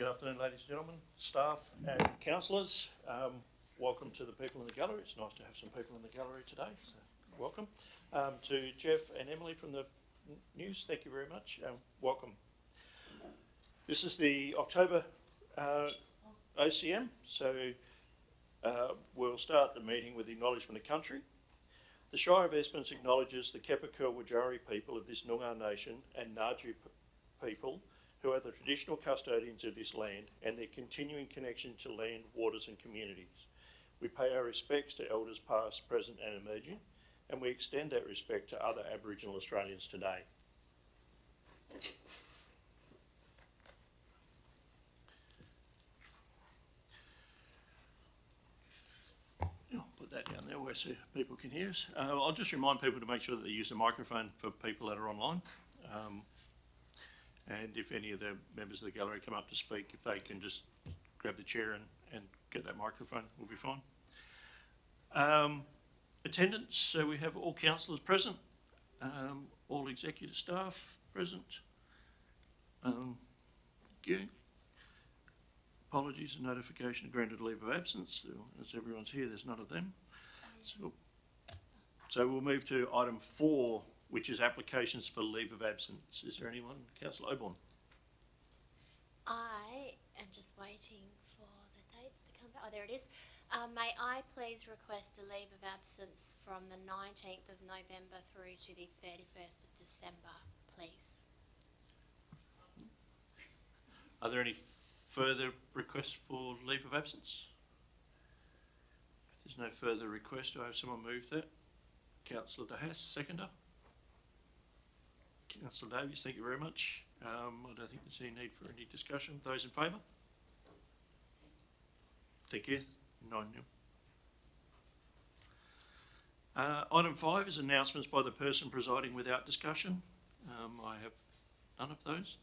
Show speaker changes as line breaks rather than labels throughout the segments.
Good afternoon, ladies and gentlemen, staff and councillors. Welcome to the people in the gallery. It's nice to have some people in the gallery today, so welcome. To Jeff and Emily from the news, thank you very much. Welcome. This is the October OCM, so we'll start the meeting with the acknowledgement of country. The Shire of Esperance acknowledges the Kepakul Wurundjeri people of this Noongar nation and Naju people who are the traditional custodians of this land and their continuing connection to land, waters and communities. We pay our respects to elders past, present and emerging, and we extend that respect to other Aboriginal Australians today. I'll put that down there where so people can hear us. I'll just remind people to make sure that they use the microphone for people that are online. And if any of the members of the gallery come up to speak, if they can just grab the chair and get that microphone, we'll be fine. Attendance, so we have all councillors present, all executive staff present. Thank you. Apologies and notification of granted leave of absence. As everyone's here, there's none of them. So we'll move to item 4, which is applications for leave of absence. Is there anyone? Councillor Oborne.
I am just waiting for the dates to come back. Oh, there it is. May I please request a leave of absence from the 19th of November through to the 31st of December, please?
Are there any further requests for leave of absence? If there's no further request, do I have someone move that? Councillor De Haas, seconder. Councillor Davies, thank you very much. I don't think there's any need for any discussion. Those in favour? Thank you. 9-0. Item 5 is announcements by the person presiding without discussion. I have none of those.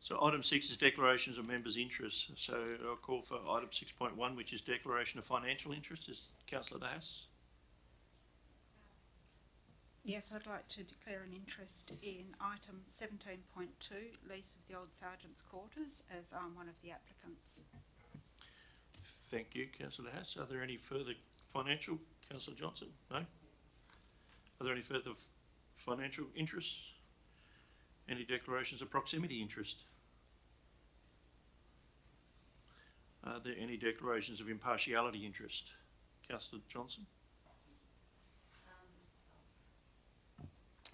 So item 6 is declarations of members' interests. So I'll call for item 6.1, which is declaration of financial interest. Is Councillor De Haas?
Yes, I'd like to declare an interest in item 17.2, lease of the old Sergeant's quarters, as I'm one of the applicants.
Thank you, Councillor Haas. Are there any further financial? Councillor Johnson? No? Are there any further financial interests? Any declarations of proximity interest? Are there any declarations of impartiality interest? Councillor Johnson?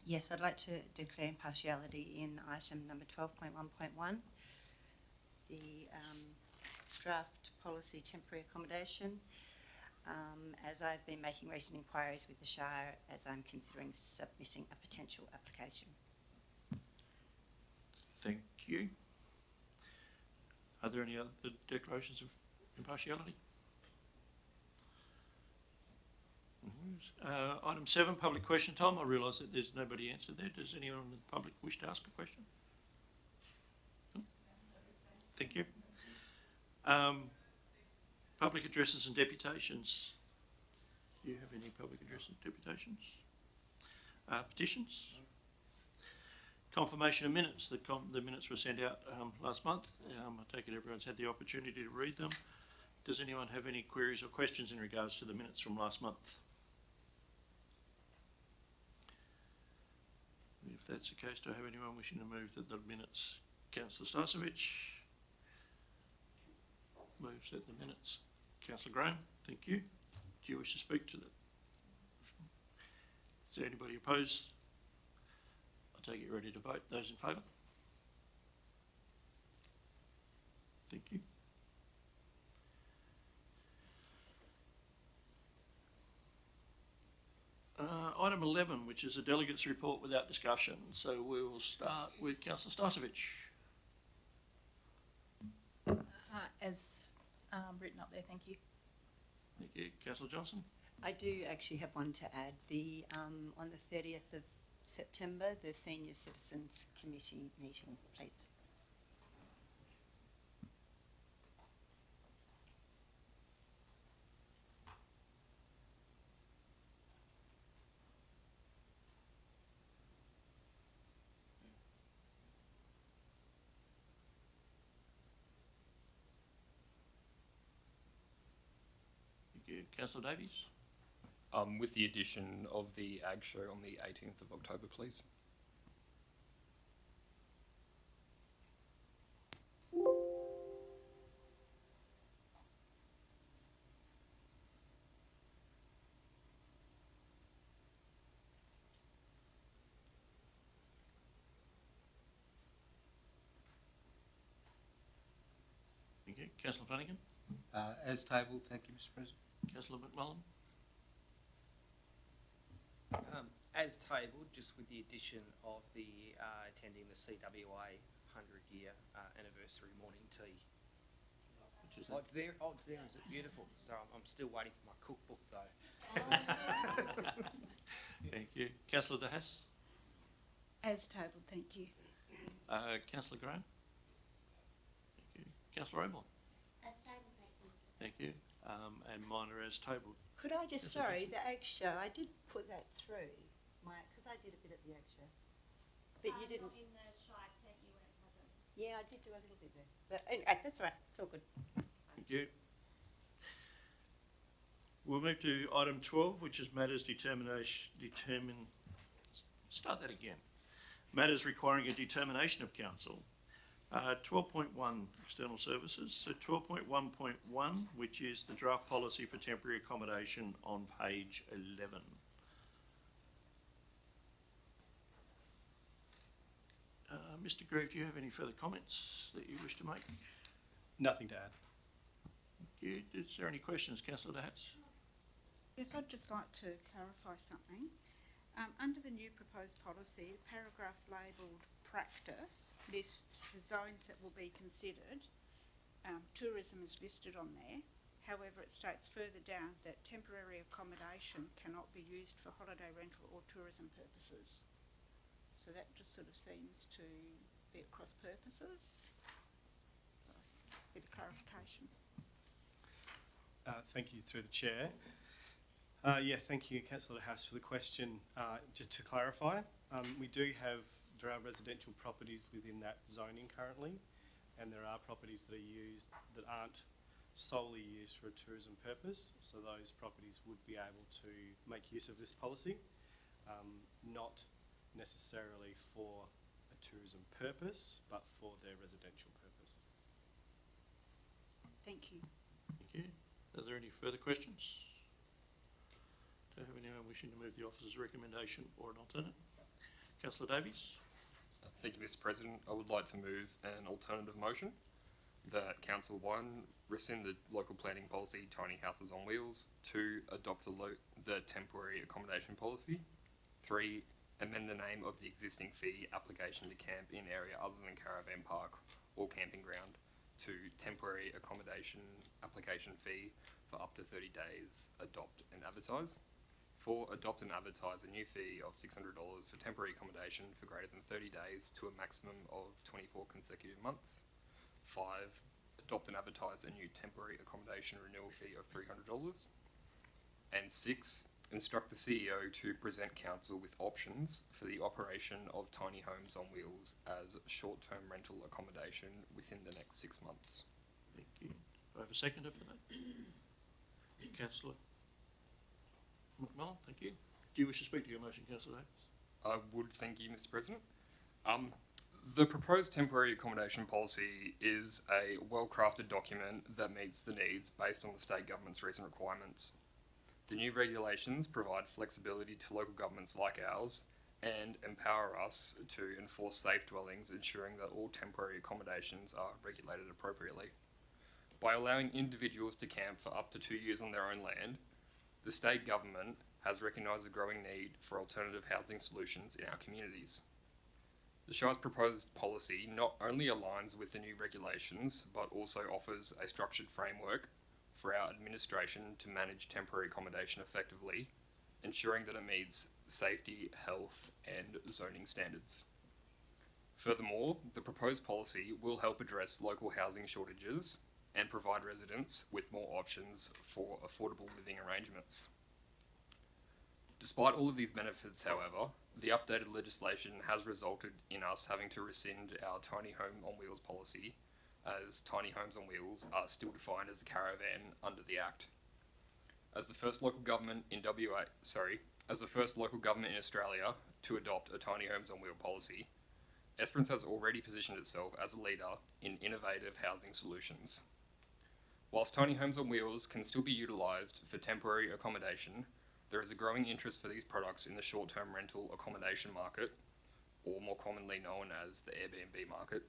Yes, I'd like to declare impartiality in item number 12.1.1, the draft policy temporary accommodation, as I've been making recent inquiries with the Shire as I'm considering submitting a potential application.
Thank you. Are there any other declarations of impartiality? Item 7, public question time. I realise that there's nobody answered there. Does anyone in the public wish to ask a question? No? Thank you. Public addresses and deputations. Do you have any public addresses and deputations? Petitions? Confirmation of minutes. The minutes were sent out last month. I take it everyone's had the opportunity to read them. Does anyone have any queries or questions in regards to the minutes from last month? If that's the case, do I have anyone wishing to move that the minutes? Councillor Starcevich moves that the minutes. Councillor Graham, thank you. Do you wish to speak to that? Is there anybody opposed? I take it ready to vote. Those in favour? Thank you. Item 11, which is a delegates report without discussion. So we will start with Councillor Starcevich.
As written up there, thank you.
Thank you. Councillor Johnson?
I do actually have one to add. The on the 30th of September, the Senior Citizens Committee meeting, please.
Councillor Davies?
With the addition of the Ag Show on the 18th of October, please.
Thank you. Councillor Flanagan?
As tabled, thank you, Mr. President.
Councillor McMullen?
As tabled, just with the addition of the attending the CWA 100-year anniversary morning tea.
Which is
It's there. Oh, it's there. Is it beautiful? So I'm still waiting for my cookbook though.
Thank you. Councillor De Haas?
As tabled, thank you.
Councillor Graham? Thank you. Councillor Oborne?
As stated, thank you, Mr.
Thank you. And mine are as tabled.
Could I just,
Yes,
sorry, the Ag Show, I did put that through, because I did a bit at the Ag Show. But you didn't.
In the Shire tent, you weren't present.
Yeah, I did do a little bit there. But anyway, that's all right, it's all good.
Thank you. We'll move to item 12, which is matters start that again. Matters requiring a determination of council. 12.1 external services. So 12.1.1, which is the draft policy for temporary accommodation on page 11. Mr. Grieve, do you have any further comments that you wish to make?
Nothing to add.
Thank you. Is there any questions, Councillor De Haas?
Yes, I'd just like to clarify something. Under the new proposed policy, the paragraph labelled practice lists the zones that will be considered. Tourism is listed on there. However, it states further down that temporary accommodation cannot be used for holiday rental or tourism purposes. So that just sort of seems to be at cross purposes. So, a bit of clarification.
Thank you through the chair. Thank you, Councillor De Haas, for the question. Just to clarify, we there are residential properties within that zoning currently, and there are properties that are used that aren't solely used for a tourism purpose. So those properties would be able to make use of this policy, not necessarily for a tourism purpose, but for their residential purpose.
Thank you.
Thank you. Are there any further questions? Do I have anyone wishing to move the officer's recommendation or an alternate? Councillor Davies?
Thank you, Mr. President. I would like to move an alternative motion that Council 1 rescind the local planning policy Tiny Houses on Wheels, 2 adopt the temporary accommodation policy, 3 amend the name of the existing fee application to camp in area other than caravan park or camping ground to temporary accommodation application fee for up to 30 days, adopt and advertise. 4, adopt and advertise a new fee of $600 for temporary accommodation for greater than 30 days to a maximum of 24 consecutive months. 5, adopt and advertise a new temporary accommodation renewal fee of $300. And 6, instruct the CEO to present council with options for the operation of tiny homes on wheels as short-term rental accommodation within the next 6 months.
Thank you. Do I have a seconder for that? Councillor McMullen, thank you. Do you wish to speak to your motion, Councillor Davies?
I would, thank you, Mr. President. The proposed temporary accommodation policy is a well-crafted document that meets the needs based on the state government's recent requirements. The new regulations provide flexibility to local governments like ours and empower us to enforce safe dwellings, ensuring that all temporary accommodations are regulated appropriately. By allowing individuals to camp for up to 2 years on their own land, the state government has recognised the growing need for alternative housing solutions in our communities. The Shire's proposed policy not only aligns with the new regulations, but also offers a structured framework for our administration to manage temporary accommodation effectively, ensuring that it meets safety, health, and zoning standards. Furthermore, the proposed policy will help address local housing shortages and provide residents with more options for affordable living arrangements. Despite all of these benefits, however, the updated legislation has resulted in us having to rescind our tiny home on wheels policy, as tiny homes on wheels are still defined as a caravan under the Act. As the first local government in as the first local government in Australia to adopt a tiny homes on wheel policy, Esperance has already positioned itself as a leader in innovative housing solutions. Whilst tiny homes on wheels can still be utilised for temporary accommodation, there is a growing interest for these products in the short-term rental accommodation market, or more commonly known as the Airbnb market.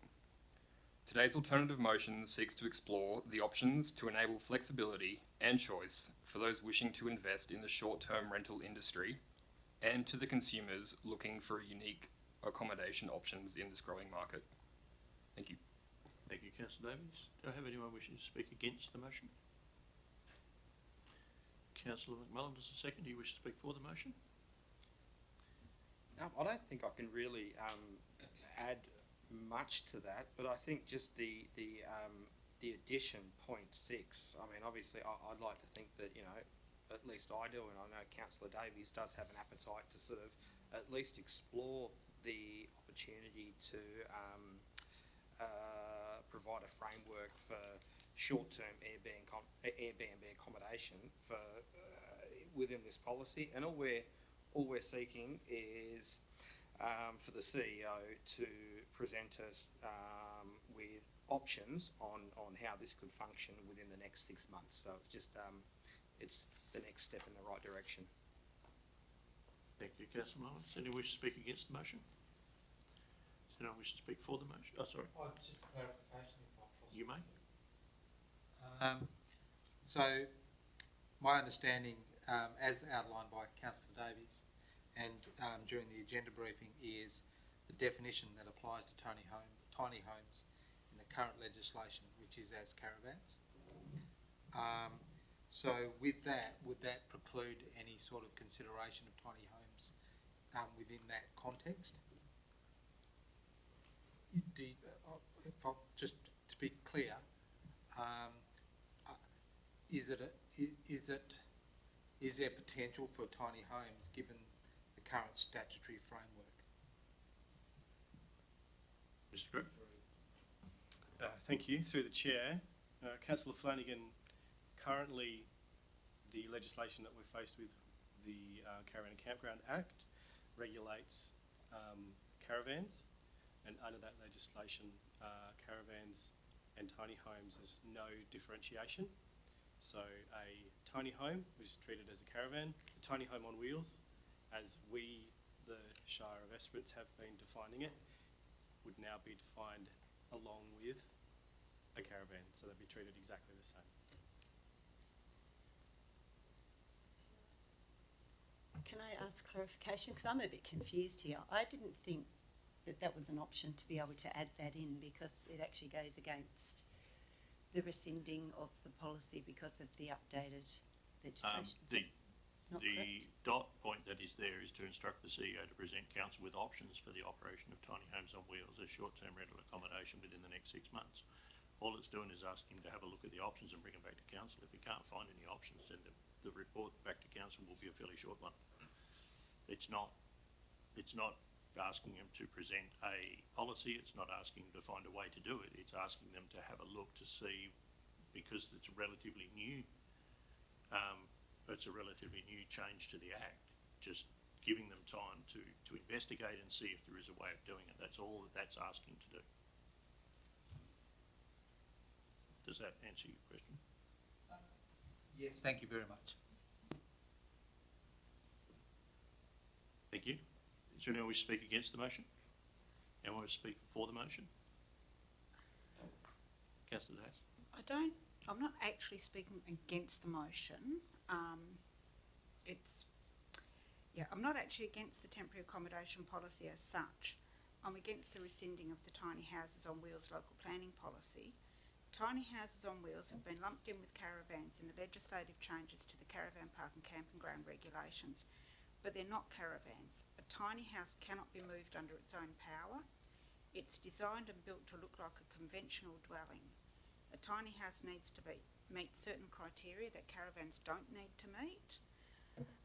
Today's alternative motion seeks to explore the options to enable flexibility and choice for those wishing to invest in the short-term rental industry and to the consumers looking for unique accommodation options in this growing market. Thank you.
Thank you, Councillor Davies. Do I have anyone wishing to speak against the motion? Councillor McMullen does a second. Do you wish to speak for the motion?
I don't think I can really add much to that, but I think just the addition 0.6. I mean, obviously, I'd like to think that, you know, at least I do, and I know Councillor Davies does have an appetite to sort of at least explore the opportunity to provide a framework for short-term Airbnb accommodation for within this policy, and all we're seeking is for the CEO to present us with options on how this could function within the next 6 months. So it's just it's the next step in the right direction.
Thank you, Councillor McMullen. Does anyone wish to speak against the motion? Does anyone wish to speak for the motion? Oh, sorry.
Just a clarification, if possible.
You may.
So, my understanding, as outlined by Councillor Davies, and during the agenda briefing, is the definition that applies to tiny homes in the current legislation, which is as caravans. So, with that, would that preclude any sort of consideration of tiny homes within that context? Just to be clear, is there potential for tiny homes given the current statutory framework?
Mr. Grip.
Thank you. Through the chair, Councillor Flanagan, currently the legislation that we're faced with, the Caravan and Campground Act, regulates caravans, and under that legislation, caravans and tiny homes, there's no differentiation. So a tiny home, which is treated as a caravan, a tiny home on wheels, as we, the Shire of Esperance, have been defining it, would now be defined along with a caravan, so they'd be treated exactly the same.
Can I ask clarification? Because I'm a bit confused here. I didn't think that was an option to be able to add that in, because it actually goes against the rescinding of the policy because of the updated legislation.
The dot point that is there is to instruct the CEO to present council with options for the operation of tiny homes on wheels as short-term rental accommodation within the next 6 months. All it's doing is asking to have a look at the options and bring them back to council. If we can't find any options, then the report back to council will be a fairly short one. It's not asking them to present a policy, it's not asking them to find a way to do it, it's asking them to have a look to see, because it's a relatively new change to the Act, just giving them time to investigate and see if there is a way of doing it. That's all that's asking to do. Does that answer your question?
Yes, thank you very much.
Thank you. Is there anyone wish to speak against the motion? Anyone wish to speak for the motion? Councillor Haas.
I'm not actually speaking against the motion. I'm not actually against the temporary accommodation policy as such. I'm against the rescinding of the Tiny Houses on Wheels local planning policy. Tiny houses on wheels have been lumped in with caravans in the legislative changes to the caravan park and camping ground regulations, but they're not caravans. A tiny house cannot be moved under its own power. It's designed and built to look like a conventional dwelling. A tiny house needs to meet certain criteria that caravans don't need to meet.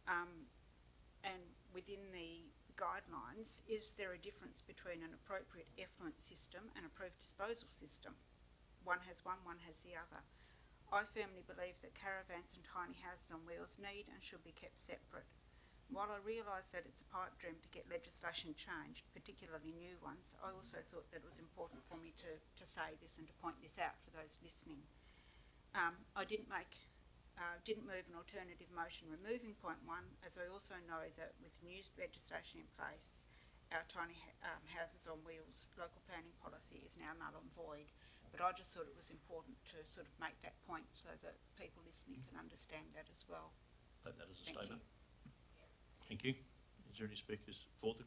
And within the guidelines, is there a difference between an appropriate effluent system and approved disposal system? One has one, one has the other. I firmly believe that caravans and tiny houses on wheels need and should be kept separate. While I realise that it's a pipe dream to get legislation changed, particularly new ones, I also thought that it was important for me to say this and to point this out for those listening. I didn't move an alternative motion removing point 1, as I also know that with new legislation in place, our tiny houses on wheels local planning policy is now null and void. But I just thought it was important to sort of make that point so that people listening can understand that as well.
Take that as a
Thank
statement. Thank you. Is there any speakers for the?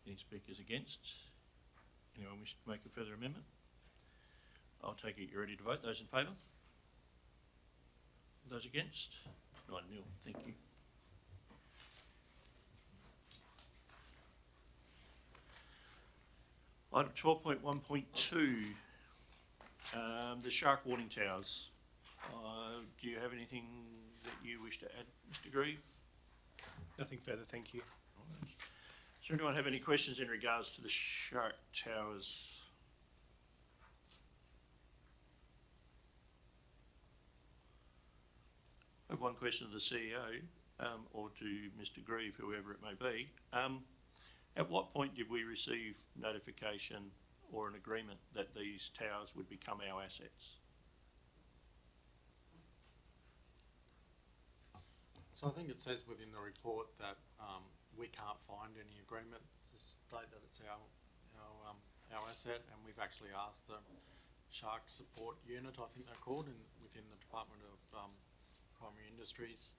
Any speakers against? Anyone wish to make a further amendment? I'll take it you're ready to vote. Those in favour? Those against? 9-0. Thank you. Item 12.1.2, the shark warning towers. Do you have anything that you wish to add, Mr. Grieve?
Nothing further, thank you.
Does anyone have any questions in regards to the shark towers? I have one question to the CEO, or to Mr. Grieve, whoever it may be. At what point did we receive notification or an agreement that these towers would become our assets?
So I think it says within the report that we can't find any agreement to state that it's our asset, and we've actually asked the Shark Support Unit, I think they're called, within the Department of Primary Industries,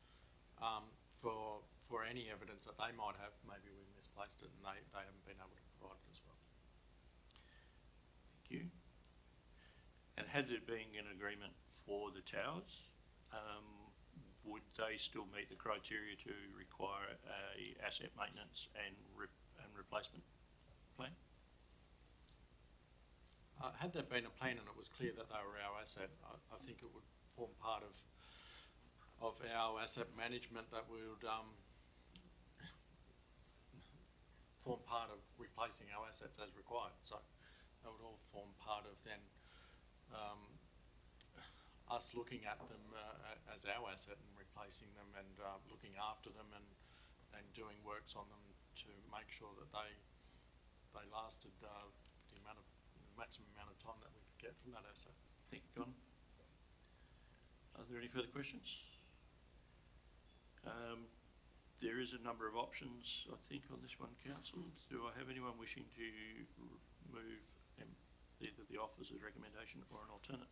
for any evidence that they might have. Maybe we've misplaced it and they haven't been able to provide it as well.
Thank you. And had there been an agreement for the towers, would they still meet the criteria to require a asset maintenance and replacement plan?
Had there been a plan and it was clear that they were our asset, I think it would form part of our asset management that we would form part of replacing our assets as required. So that would all form part of then us looking at them as our asset and replacing them and looking after them and doing works on them to make sure that they lasted the maximum amount of time that we could get from that asset.
Thank you, Gordon. Are there any further questions? There is a number of options, I think, on this one, Council. Do I have anyone wishing to move either the officer's recommendation or an alternate?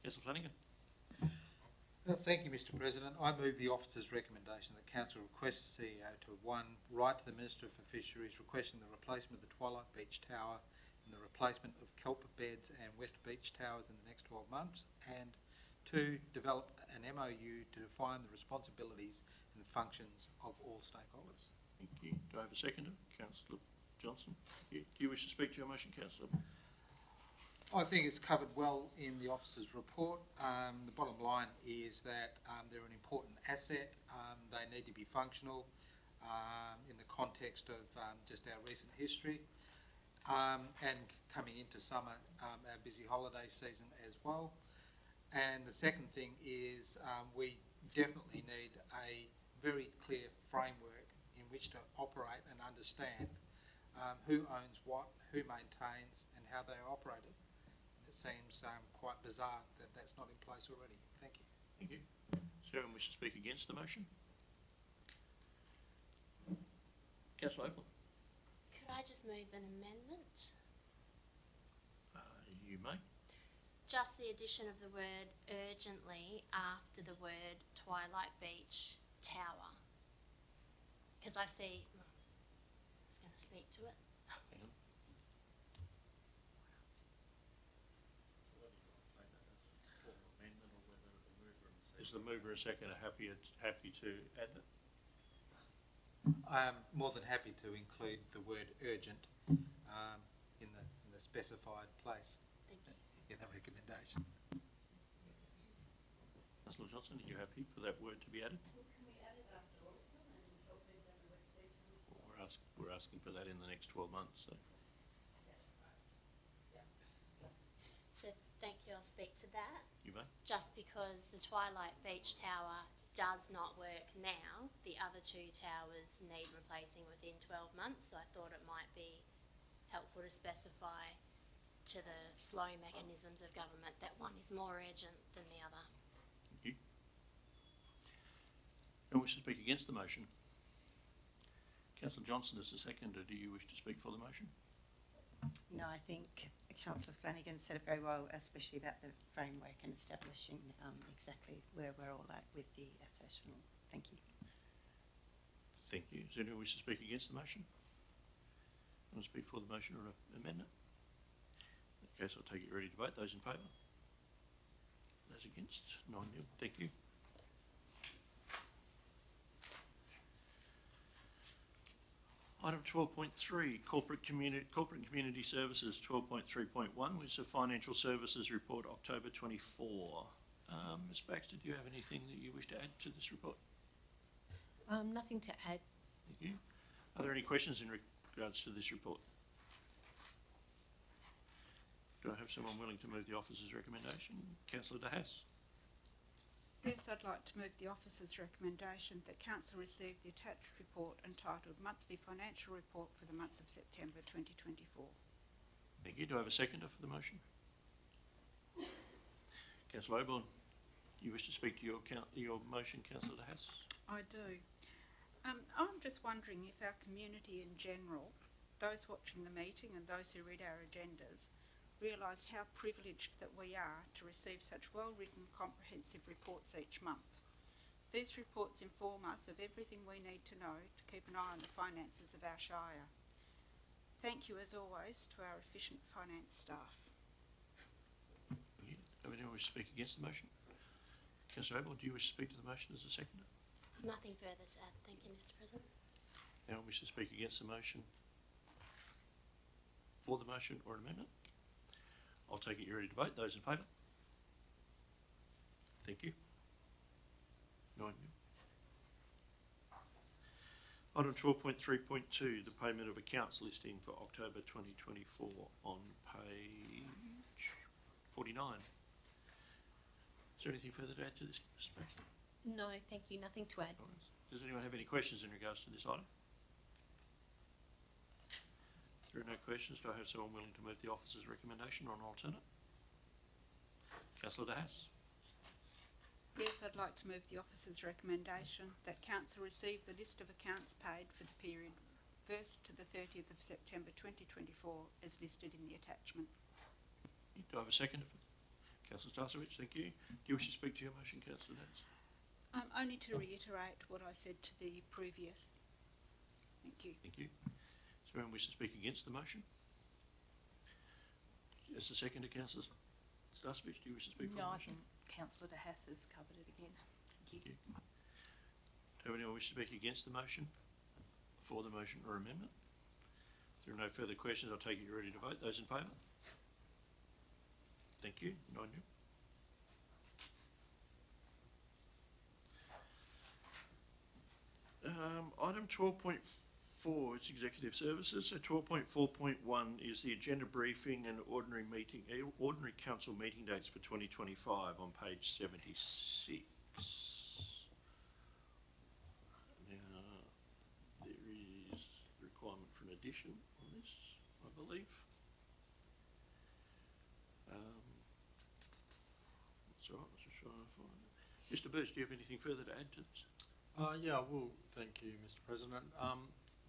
Councillor Flanagan.
Thank you, Mr. President. I move the officer's recommendation that Council request the CEO to 1, write to the Minister for Fisheries requesting the replacement of the Twilight Beach Tower and the replacement of kelp beds and West Beach Towers in the next 12 months, and 2, develop an MOU to define the responsibilities and functions of all stakeholders.
Thank you. Do I have a seconder? Councillor Johnson. Do you wish to speak to your motion, Councillor?
I think it's covered well in the officer's report. The bottom line is that they're an important asset. They need to be functional in the context of just our recent history and coming into summer, our busy holiday season as well. And the second thing is we definitely need a very clear framework in which to operate and understand who owns what, who maintains and how they are operated. It seems quite bizarre that that's not in place already. Thank you.
Thank you. Does anyone wish to speak against the motion? Councillor Oakland.
Could I just move an amendment?
You may.
Just the addition of the word urgently after the word Twilight Beach Tower. Because I see, I was going to speak to it.
Hang on. Is the mover and seconder happy to add that?
I am more than happy to include the word urgent in the specified place.
Thank you.
In the recommendation.
Councillor Johnson, are you happy for that word to be added?
Well, can we add it after all of them and help beds and the West Beach?
Well, we're asking for that in the next 12 months. So.
thank you, I'll speak to that.
You may.
Just because the Twilight Beach Tower does not work now, the other two towers need replacing within 12 months, so I thought it might be helpful to specify to the slow mechanisms of government that one is more urgent than the other.
Thank you. Who wishes to speak against the motion? Councillor Johnson is the seconder. Do you wish to speak for the motion?
No, I think Councillor Flanagan said it very well, especially about the framework and establishing exactly where we're all at with the association. Thank you.
Thank you. Is there anyone who wishes to speak against the motion? Want to speak for the motion or amendment? In that case, I'll take it ready to vote. Those in favour? Those against? 9-0. Thank you. Item 12.3, Corporate and Community Services, 12.3.1, which is a Financial Services Report, October 24. Ms Baxter, do you have anything that you wish to add to this report?
Nothing to add.
Thank you. Are there any questions in regards to this report? Do I have someone willing to move the officer's recommendation? Councillor De Haas.
Yes, I'd like to move the officer's recommendation that council receive the attached report entitled Monthly Financial Report for the month of September 2024.
Thank you. Do I have a seconder for the motion? Councillor Oborne, do you wish to speak to your motion, Councillor De Haas?
I do. I'm just wondering if our community in general, those watching the meeting and those who read our agendas, realise how privileged that we are to receive such well-written, comprehensive reports each month. These reports inform us of everything we need to know to keep an eye on the finances of our shire. Thank you, as always, to our efficient finance staff.
Thank you. Do anyone wish to speak against the motion? Councillor Oborne, do you wish to speak to the motion as a seconder?
Nothing further to add, thank you, Mr. President.
Anyone wish to speak against the motion? For the motion or an amendment? I'll take it you're ready to vote. Those in favour? Thank you. 9-0. Item 12.3.2, the payment of accounts listing for October 2024 on page 49. Is there anything further to add to this, Ms. Baxter?
No, thank you, nothing to add.
Does anyone have any questions in regards to this item? If there are no questions, do I have someone willing to move the officer's recommendation or an alternate? Councillor De Haas.
Yes, I'd like to move the officer's recommendation that council receive the list of accounts paid for the period 1st to the 30th of September 2024 as listed in the attachment.
Do I have a seconder for Councillor Starcevich? Thank you. Do you wish to speak to your motion, Councillor De Haas?
Only to reiterate what I said to the previous. Thank you.
Thank you. Is there anyone wish to speak against the motion? As a seconder, Councillor Starcevich, do you wish to speak for
No,
the
I
motion?
think Councillor De Haas has covered it again. Thank you.
Do anyone wish to speak against the motion? For the motion or amendment? If there are no further questions, I'll take it you're ready to vote. Those in favour? Thank you. 9-0. Item 12.4 is executive services. So 12.4.1 is the agenda briefing and ordinary council meeting dates for 2025 on page 76. Now, there is a requirement for an addition on this, I believe. That's all right, I was just trying to find it. Mr. Burge, do you have anything further to add to this?
Yeah, well, thank you, Mr. President.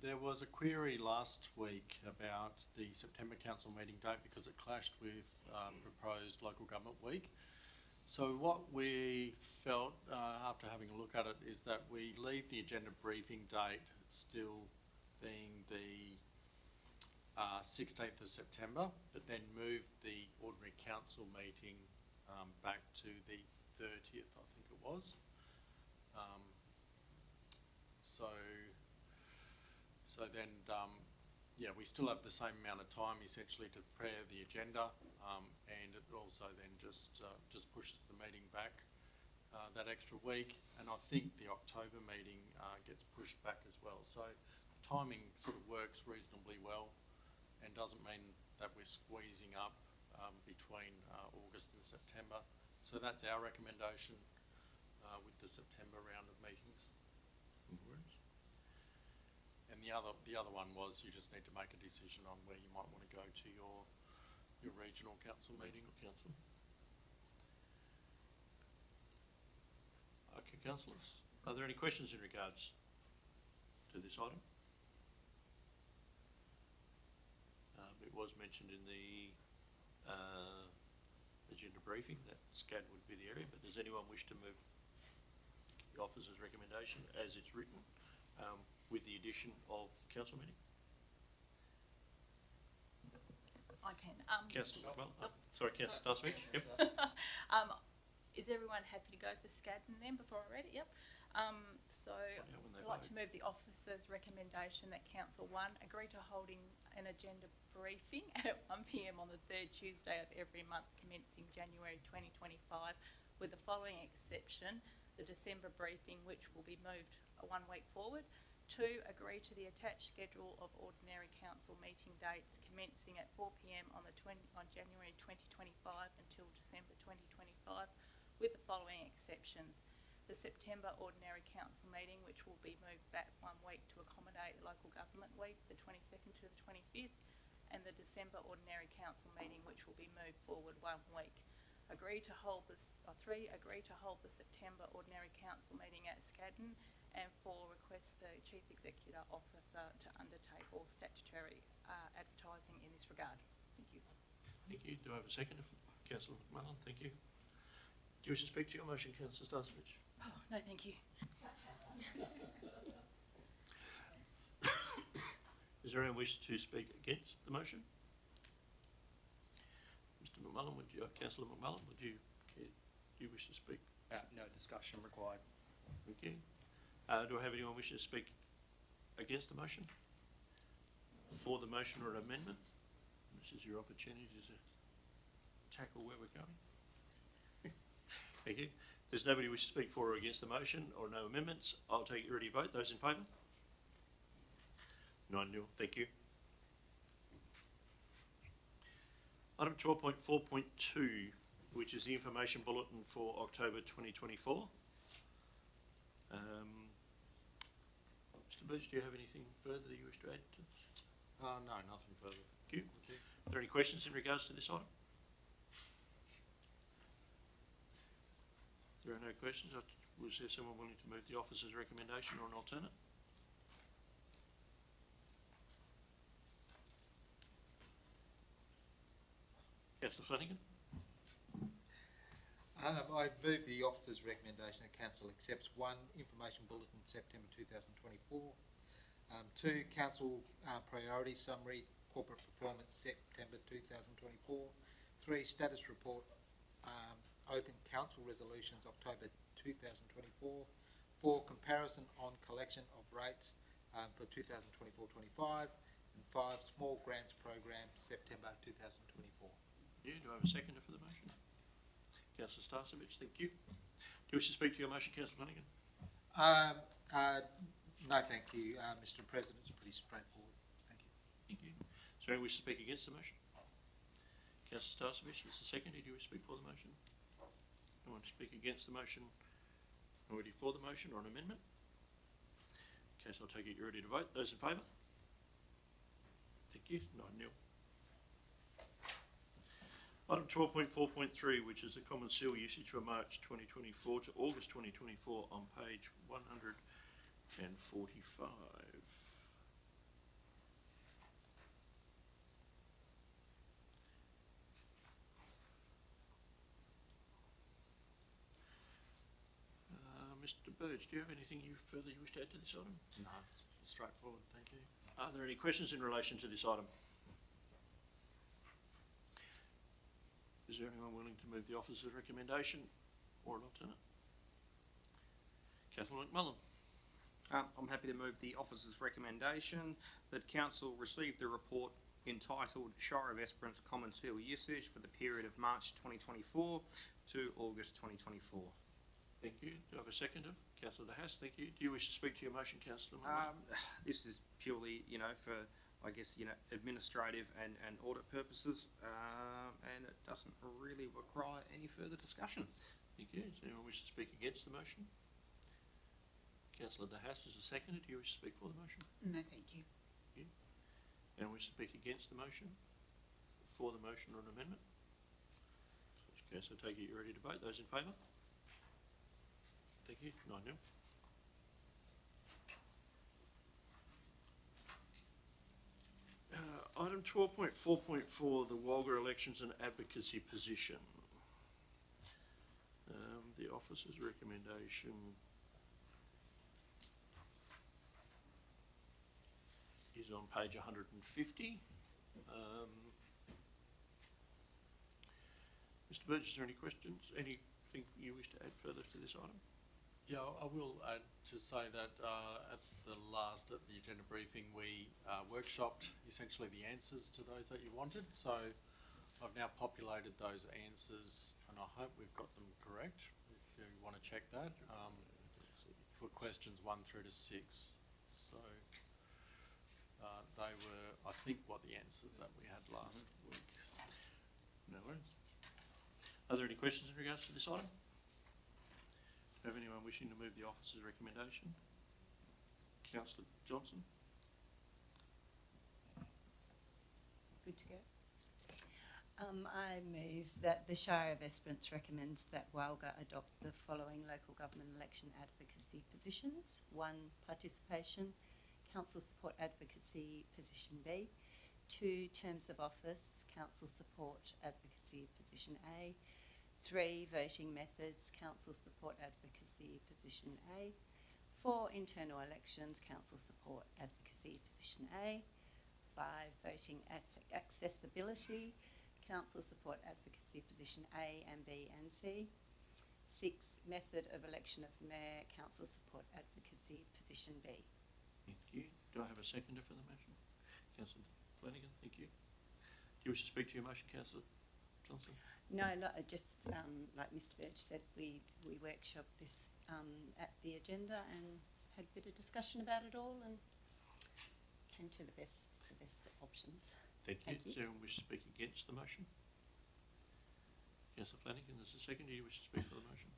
There was a query last week about the September council meeting date because it clashed with proposed local government week. So what we felt after having a look at it is that we leave the agenda briefing date still being the 16th of September, but then move the ordinary council meeting back to the 30th, I think it was. So then, yeah, we still have the same amount of time essentially to prepare the agenda, and it also then just pushes the meeting back that extra week. And I think the October meeting gets pushed back as well. So the timing sort of works reasonably well, and doesn't mean that we're squeezing up between August and September. So that's our recommendation with the September round of meetings. And the other one was you just need to make a decision on where you might want to go to your regional council meeting.
Council. Okay, councillors, are there any questions in regards to this item? It was mentioned in the agenda briefing that SCAD would be the area, but does anyone wish to move the officer's recommendation as it's written, with the addition of council meeting?
I can.
Councillor McMullen?
Nope.
Sorry, Councillor Stasevich? Yep.
Is everyone happy to go for Scadden then before I read it? Yep. So
when they
I'd like
vote.
to move the officer's recommendation that Council 1 agree to holding an agenda briefing at 1 p.m. on the third Tuesday of every month commencing January 2025, with the following exception: the December briefing, which will be moved 1 week forward. 2, agree to the attached schedule of ordinary council meeting dates commencing at 4 p.m. on January 2025 until December 2025, with the following exceptions: the September ordinary council meeting, which will be moved back 1 week to accommodate local government week, the 22nd to the 25th, and the December ordinary council meeting, which will be moved forward 1 week. 3, agree to hold the September ordinary council meeting at Scadden, and 4, request the Chief Executive Officer to undertake all statutory advertising in this regard. Thank you.
Thank you. Do I have a second? Councillor McMullen, thank you. Do you wish to speak to your motion, Councillor Stasevich?
Oh, no, thank you.
Is there anyone wish to speak against the motion? Mr. McMullen, Councillor McMullen, do you wish to speak?
No discussion required.
Thank you. Do I have anyone wish to speak against the motion? For the motion or amendment? This is your opportunity to tackle where we're going. Thank you. If there's nobody wish to speak for or against the motion or no amendments, I'll take it ready to vote. Those in favour? 9-0. Thank you. Item 12.4.2, which is the information bulletin for October 2024. Mr. Birch, do you have anything further that you wish to add to this?
No, nothing further.
Thank you.
Thank you.
Are there any questions in regards to this item? If there are no questions, was there someone willing to move the officer's recommendation or an alternate? Councillor Flanagan?
I move the officer's recommendation that council accepts 1, information bulletin September 2024, 2, council priority summary corporate performance September 2024, 3, status report open council resolutions October 2024, 4, comparison on collection of rates for 2024-25, and 5, small grants program September 2024.
Do I have a seconder for the motion? Councillor Stasevich, thank you. Do you wish to speak to your motion, Councillor Flanagan?
No, thank you, Mr. President. It's pretty straightforward. Thank you.
Thank you. Is there anyone wish to speak against the motion? Councillor Stasevich, this is the second. Do you wish to speak for the motion? No one to speak against the motion? Already for the motion or an amendment? Okay, so I'll take it you're ready to vote. Those in favour? Thank you. 9-0. Item 12.4.3, which is the common seal usage for March 2024 to August 2024 on page 145. Mr. Burge, do you have anything further you wish to add to this item?
No, it's straightforward. Thank you.
Are there any questions in relation to this item? Is there anyone willing to move the officer's recommendation or an alternate? Councillor McMullen.
I'm happy to move the officer's recommendation that council receive the report entitled Shire of Esperance Common Seal Usage for the period of March 2024 to August 2024.
Thank you. Do I have a seconder? Councillor De Haas, thank you. Do you wish to speak to your motion, Councillor McMullen?
This is purely, for I guess, administrative and audit purposes, and it doesn't really require any further discussion.
Thank you. Does anyone wish to speak against the motion? Councillor De Haas is a seconder. Do you wish to speak for the motion?
No, thank you.
Anyone wish to speak against the motion? For the motion or an amendment? In which case, I take it you're ready to vote. Those in favour? Thank you. 9-0. Item 12.4.4, the Walga elections and advocacy position. The officer's recommendation is on page 150. Mr. Burgess, is there any questions? Anything you wish to add further to this item?
Yeah, I will add to say that at the agenda briefing, we workshopped essentially the answers to those that you wanted. So I've now populated those answers, and I hope we've got them correct. If you want to check that, for questions 1 through to 6. So they were, I think, what the answers that we had last week.
No worries. Are there any questions in regards to this item? Do you have anyone wishing to move the officer's recommendation? Councillor Johnson?
Good to go. I move that the Shire of Esperance recommends that Walga adopt the following local government election advocacy positions. 1, participation, council support advocacy, position B. 2, terms of office, council support advocacy, position A. 3, voting methods, council support advocacy, position A. 4, internal elections, council support advocacy, position A. 5, voting accessibility, council support advocacy, position A and B and C. 6, method of election of mayor, council support advocacy, position B.
Thank you. Do I have a seconder for the motion? Councillor Flanagan, thank you. Do you wish to speak to your motion, Councillor Johnson?
No, just like Mr. Birch said, we workshopped this at the agenda and had a bit of discussion about it all and came to the best options.
Thank you.
Thank you.
Does anyone wish to speak against the motion? Councillor Flanagan, there's a second. Do you wish to speak for the motion?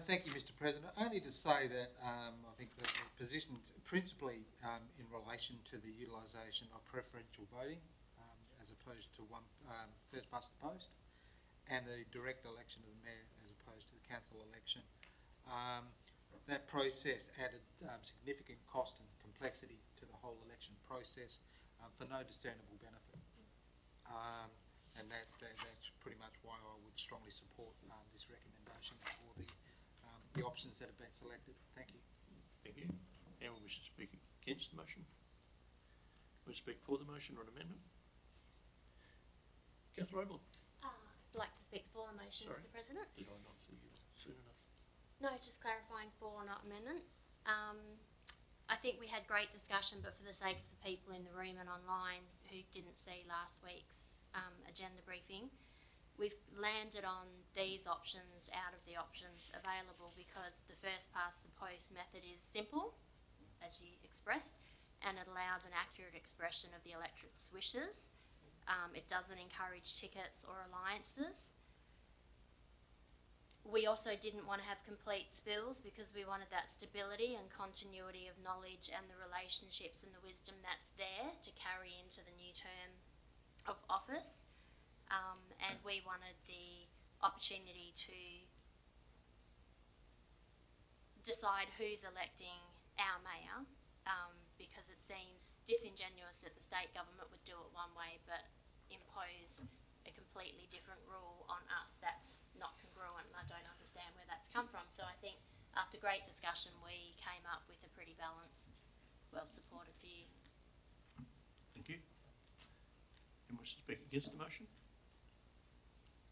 Thank you, Mr. President. Only to say that I think that the positions principally in relation to the utilisation of preferential voting as opposed to first past the post, and the direct election of the mayor as opposed to the council election. That process added significant cost and complexity to the whole election process for no discernible benefit. And that's pretty much why I would strongly support this recommendation for the options that have been selected. Thank you.
Thank you. Anyone wish to speak against the motion? Wish to speak for the motion or an amendment? Councillor Oble?
I'd like to speak for the motion,
Sorry.
Mr. President.
Did I not see you soon enough?
No, just clarifying for, not amendment. I think we had great discussion, but for the sake of the people in the room and online who didn't see last week's agenda briefing, we've landed on these options out of the options available because the first past the post method is simple, as you expressed, and it allows an accurate expression of the electorate's wishes. It doesn't encourage tickets or alliances. We also didn't want to have complete spills because we wanted that stability and continuity of knowledge and the relationships and the wisdom that's there to carry into the new term of office. And we wanted the opportunity to decide who's electing our mayor, because it seems disingenuous that the state government would do it one way but impose a completely different rule on us. That's not congruent, and I don't understand where that's come from. So I think after great discussion we came up with a pretty balanced, well-supported view.
Thank you. Anyone wish to speak against the motion?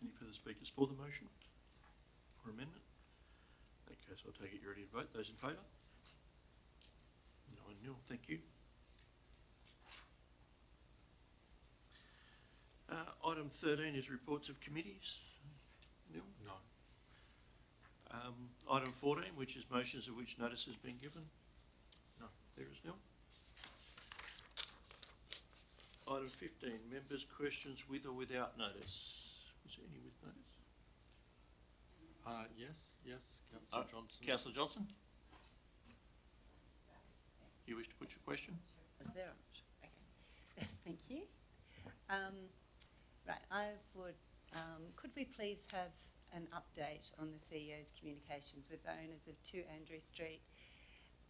Any further speakers for the motion? For amendment? In that case, I'll take it you're ready to vote. Those in favour? 9-0. Thank you. Item 13 is reports of committees. Neil?
No.
Item 14, which is motions of which notice has been given. No, there is nil. Item 15, members' questions with or without notice. Was there any with notice?
Yes, councillor Johnson.
Councillor Johnson? You wish to put your question?
Is there? Okay. Thank you. Right, I would, could we please have an update on the CEO's communications with the owners of 2 Andrew Street,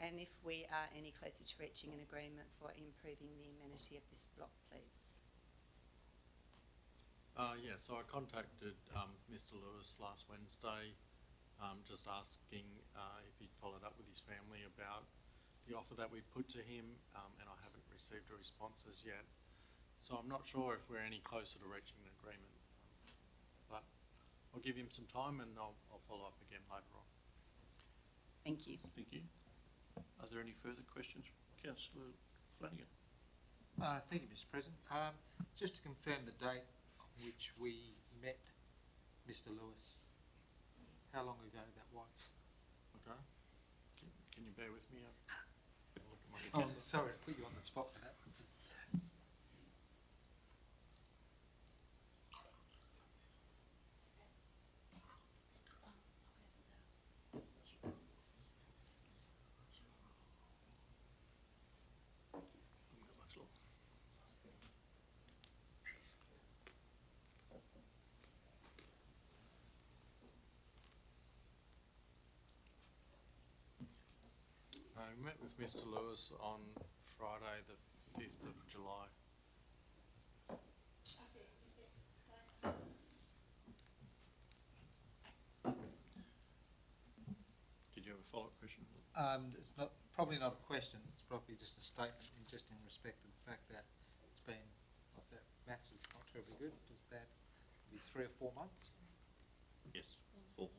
and if we are any closer to reaching an agreement for improving the amenity of this block, please?
Yeah, so I contacted Mr. Lewis last Wednesday, just asking if he'd followed up with his family about the offer that we'd put to him, and I haven't received a response as yet. So I'm not sure if we're any closer to reaching an agreement, but I'll give him some time and I'll follow up again later on.
Thank you.
Thank you. Are there any further questions? Councillor Flanagan?
Thank you, Mr. President. Just to confirm the date on which we met Mr. Lewis, how long ago that was?
Okay? Can you bear with me? Have a look at my
Oh, sorry to put you on the spot for that.
We met with Mr. Lewis on Friday the 5th of July.
Did you have a follow-up question?
It's probably not a question, it's probably just a statement just in respect of the fact that it's been, what's that, maths is not terribly good, is that be 3 or 4 months?
Yes. Full.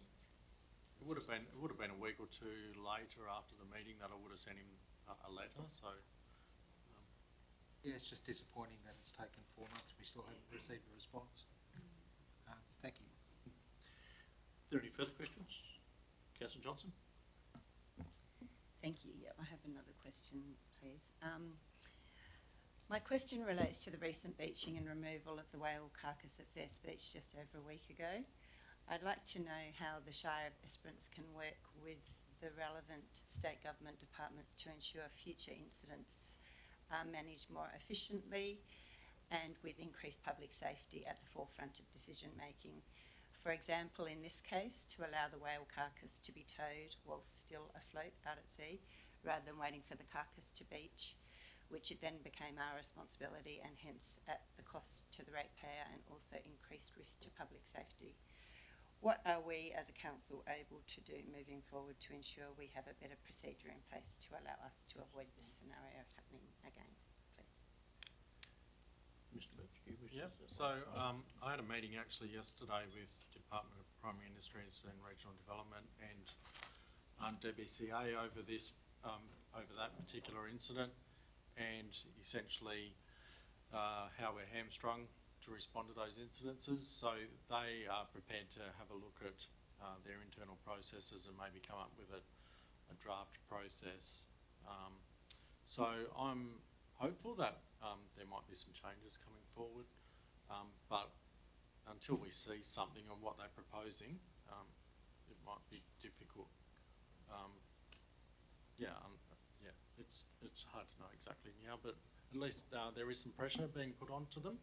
It would have been a week or two later after the meeting that I would have sent him a letter, so.
Yeah, it's just disappointing that it's taken 4 months, we still haven't received a response. Thank you.
Are there any further questions? Councillor Johnson?
Thank you. Yeah, I have another question, please. My question relates to the recent beaching and removal of the whale carcass at First Beach just over a week ago. I'd like to know how the Shire of Esperance can work with the relevant state government departments to ensure future incidents are managed more efficiently and with increased public safety at the forefront of decision making. For example, in this case, to allow the whale carcass to be towed while still afloat out at sea, rather than waiting for the carcass to beach, which it then became our responsibility and hence at the cost to the ratepayer and also increased risk to public safety. What are we as a council able to do moving forward to ensure we have a better procedure in place to allow us to avoid this scenario happening again, please?
Mr. Birch, you wish
Yep,
to say
so I had a meeting actually yesterday with Department of Primary Industries and Regional Development and DBCA over this, over that particular incident, and essentially how we're hamstrung to respond to those incidences. So they are prepared to have a look at their internal processes and maybe come up with a draft process. So I'm hopeful that there might be some changes coming forward, but until we see something on what they're proposing, it might be difficult. It's hard to know exactly now, but at least there is some pressure being put onto them.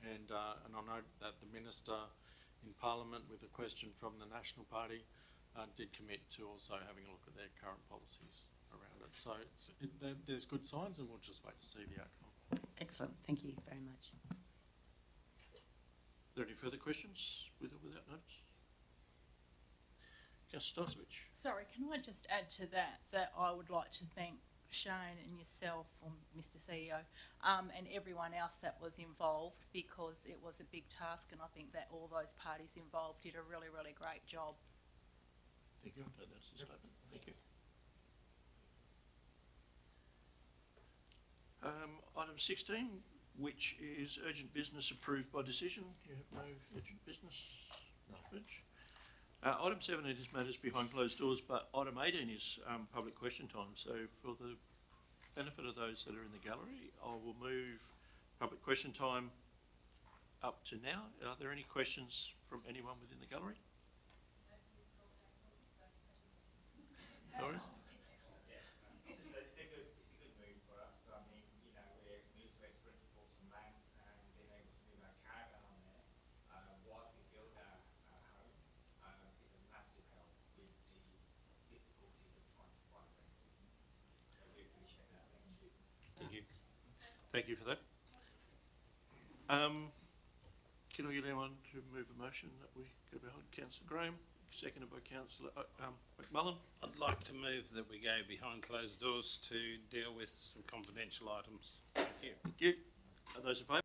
And I know that the Minister in Parliament, with a question from the National Party, did commit to also having a look at their current policies around it. So there's good signs, and we'll just wait to see the outcome.
Excellent, thank you very much.
Are there any further questions with or without notice? Councillor Stojcevic?
Sorry, can I just add to that I would like to thank Shane and yourself, or Mr. CEO, and everyone else that was involved, because it was a big task, and I think that all those parties involved did a really, really great job.
Thank you. That's the statement. Thank you. Item 16, which is urgent business approved by decision. You have no urgent business? No. Item 17 is matters behind closed doors, but item 18 is public question time. So for the benefit of those that are in the gallery, I will move public question time up to now. Are there any questions from anyone within the gallery? Doris?
It's a good move for us. I mean, you know, we're moved to Esperance, we bought some land and being able to move our caravan on there, whilst we build our home, is a massive help with the difficulties of trying to find rental. So we appreciate that, thank you.
Thank you. Thank you for that. Can I get anyone to move a motion that we go behind Councillor Graham, seconded by Councillor McMullen?
I'd like to move that we go behind closed doors to deal with some confidential items. Thank you.
Thank you. Are those in favour?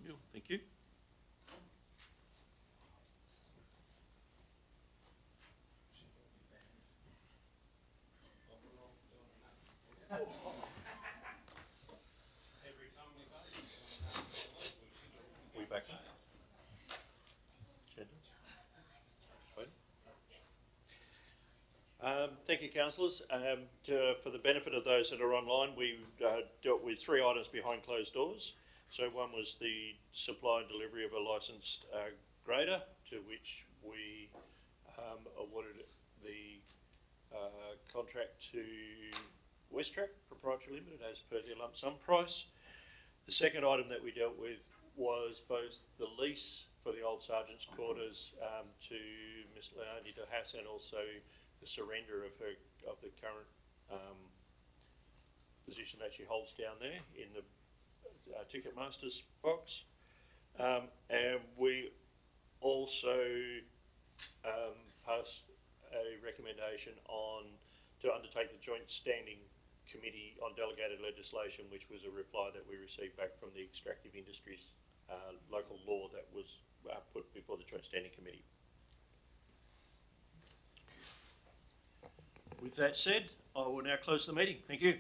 Samuel, thank you. We back? Thank you, councillors. For the benefit of those that are online, we dealt with 3 items behind closed doors. So one was the supply and delivery of a licensed grader, to which we awarded the contract to Westrac Proprietary Limited as per their lump sum price. The second item that we dealt with was both the lease for the old Sergeant's quarters to Miss Leonie de Haas, and also the surrender of the current position that she holds down there in the Ticketmaster's box. And we also passed a recommendation to undertake the joint standing committee on delegated legislation, which was a reply that we received back from the extractive industries local law that was put before the joint standing committee. With that said, I will now close the meeting. Thank you.